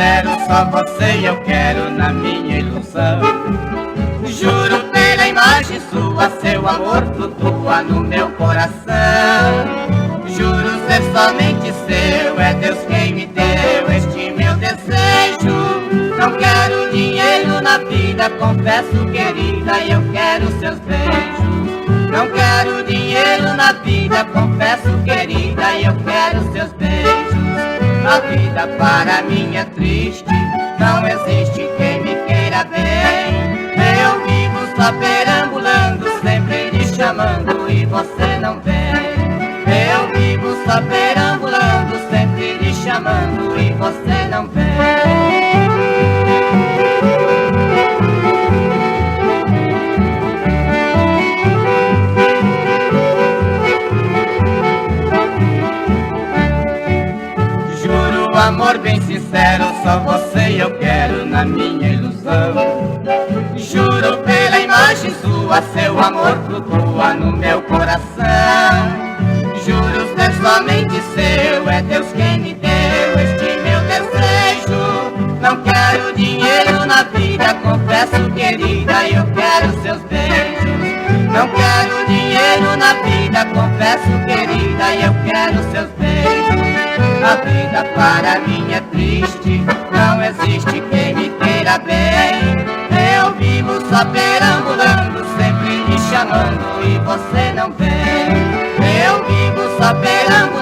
sincero, só você eu quero na minha ilusão. Juro pela imagem sua, seu amor flutua no meu coração. Juro ser somente seu, é Deus quem me deu este meu desejo. Não quero dinheiro na vida, confesso querida, eu quero seus beijos. Não quero dinheiro na vida, confesso querida, eu quero seus beijos. A vida para mim é triste, não existe quem me queira bem. Eu vivo só perambulando, sempre lhe chamando e você não vem. Eu vivo só perambulando, sempre lhe chamando e você não vem. Amor bem sincero, só você eu quero na minha ilusão. Juro pela imagem sua, seu amor flutua no meu coração. Juro ser somente seu, é Deus quem me deu este meu desejo. Não quero dinheiro na vida, confesso querida, eu quero seus beijos. Não quero dinheiro na vida, confesso querida, eu quero seus beijos. A vida para mim é triste, não existe quem me queira bem. Eu vivo só perambulando, sempre lhe chamando e você não vem. Eu vivo só perambulando,